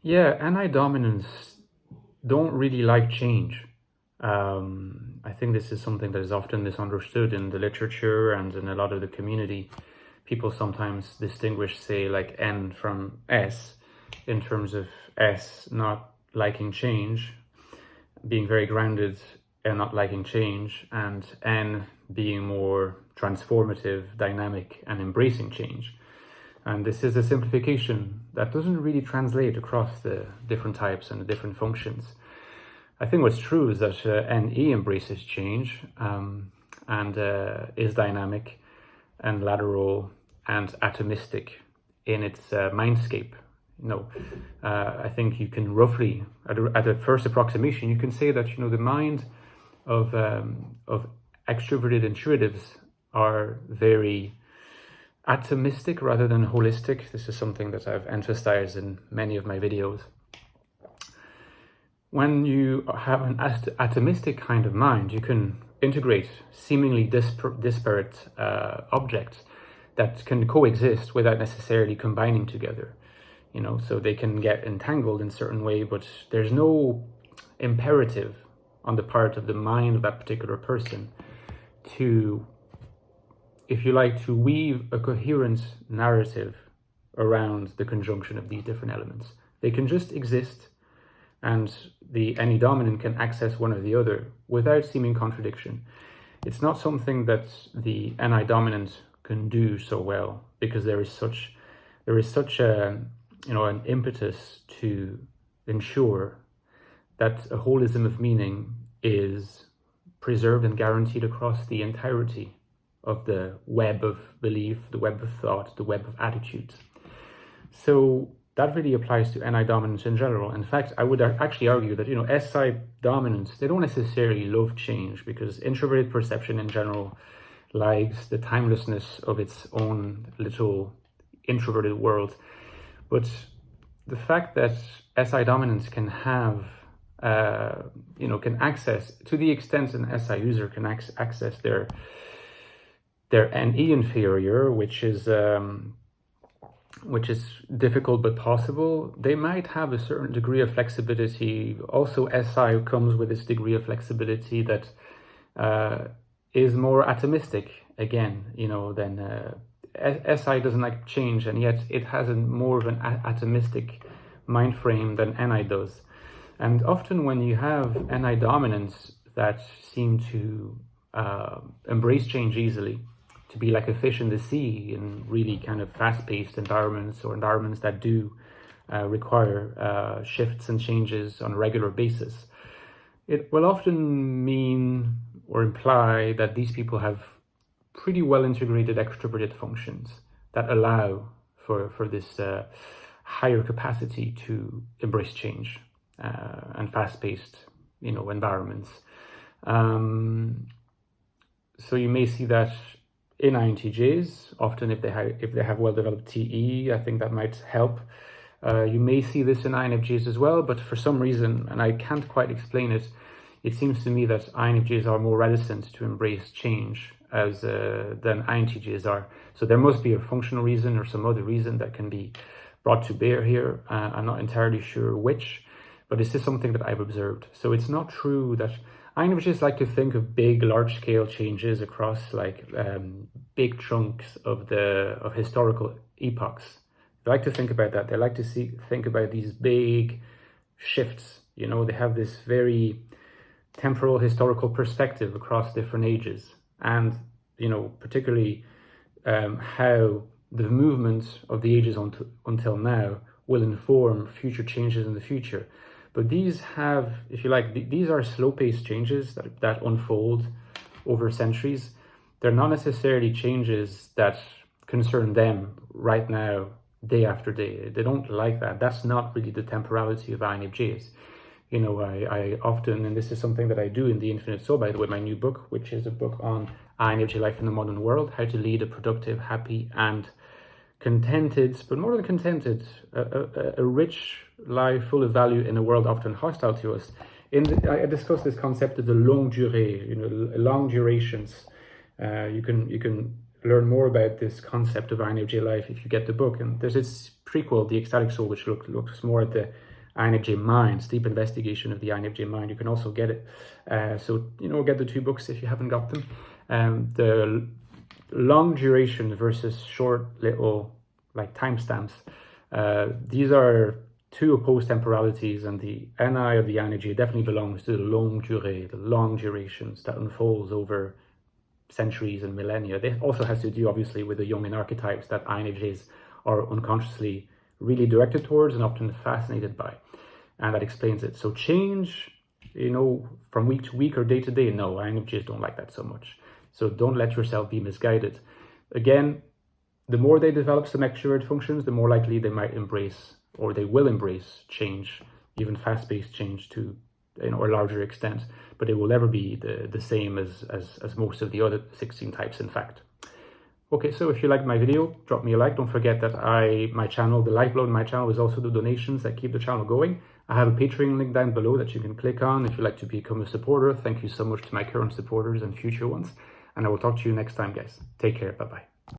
Yeah, anti-dominants don't really like change. I think this is something that is often misunderstood in the literature and in a lot of the community. People sometimes distinguish, say, like N from S, in terms of S not liking change, being very grounded and not liking change, and N being more transformative, dynamic, and embracing change. And this is a simplification that doesn't really translate across the different types and the different functions. I think what's true is that NE embraces change and is dynamic and lateral and atomistic in its mindscape. I think you can roughly, at a first approximation, you can say that the mind of extroverted intuitives are very atomistic rather than holistic. This is something that I've emphasized in many of my videos. When you have an atomistic kind of mind, you can integrate seemingly disparate objects that can coexist without necessarily combining together. So they can get entangled in a certain way, but there's no imperative on the part of the mind of that particular person to, if you like, to weave a coherent narrative around the conjunction of these different elements. They can just exist, and any dominant can access one or the other without seeming contradiction. It's not something that the dominant can do so well, because there is such an impetus to ensure that a holism of meaning is preserved and guaranteed across the entirety of the web of belief, the web of thought, the web of attitudes. So that really applies to NI dominance in general. In fact, I would actually argue that, SI dominants, they don't necessarily love change, because introverted perception in general likes the timelessness of its own little introverted world. But the fact that SI dominants can have, can access, to the extent an SI user can access their NE inferior, which is difficult but possible, they might have a certain degree of flexibility. Also, SI comes with this degree of flexibility that is more atomistic, again, than SI doesn't like change, and yet it has more of an atomistic mind frame than NI does. And often when you have NI dominants that seem to embrace change easily, to be like a fish in the sea in really kind of fast-paced environments, or environments that do require shifts and changes on a regular basis, it will often mean or imply that these people have pretty well integrated extroverted functions that allow for this higher capacity to embrace change and fast-paced environments. So you may see that in INTJs, often if they have well-developed TE, I think that might help. You may see this in INFJs as well, but for some reason, and I can't quite explain it, it seems to me that INFJs are more reticent to embrace change than INTJs are. So there must be a functional reason or some other reason that can be brought to bear here. I'm not entirely sure which, but this is something that I've observed. So it's not true that INFJs like to think of big, large-scale changes across big chunks of historical epochs. They like to think about that. They like to think about these big shifts. They have this very temporal historical perspective across different ages, and particularly how the movement of the ages until now will inform future changes in the future. But these have, if you like, these are slow-paced changes that unfold over centuries. They're not necessarily changes that concern them right now, day after day. They don't like that. That's not really the temporality of INFJs. I often, and this is something that I do in The Infinite Soul, by the way, my new book, which is a book on INFJ life in the modern world, how to lead a productive, happy, and contented, but more than contented, a rich life full of value in a world often hostile to us. I discuss this concept of the longue durée, long durations. You can learn more about this concept of INFJ life if you get the book. And there's this prequel, The Ecstatic Soul, which looks more at the INFJ Mind, Deep Investigation of the INFJ Mind. You can also get it. So, get the 2 books if you haven't got them. The long duration versus short little like timestamps. These are 2 opposed temporalities, and the NI of the INFJ definitely belongs to the longue durée, the long durations that unfolds over centuries and millennia. This also has to do, obviously, with the Jungian archetypes that INFJs are unconsciously really directed towards and often fascinated by. And that explains it. So change, from week to week or day to day, no, INFJs don't like that so much. So don't let yourself be misguided. Again, the more they develop some extrovert functions, the more likely they might embrace, or they will embrace, change, even fast-paced change to a larger extent, but it will never be the same as most of the other 16 types, in fact. Okay, so if you liked my video, drop me a like. Don't forget that my channel, the lifeblood of my channel, is also the donations that keep the channel going. I have a Patreon link down below that you can click on if you'd like to become a supporter. Thank you so much to my current supporters and future ones. And I will talk to you next time, guys. Take care. Bye-bye.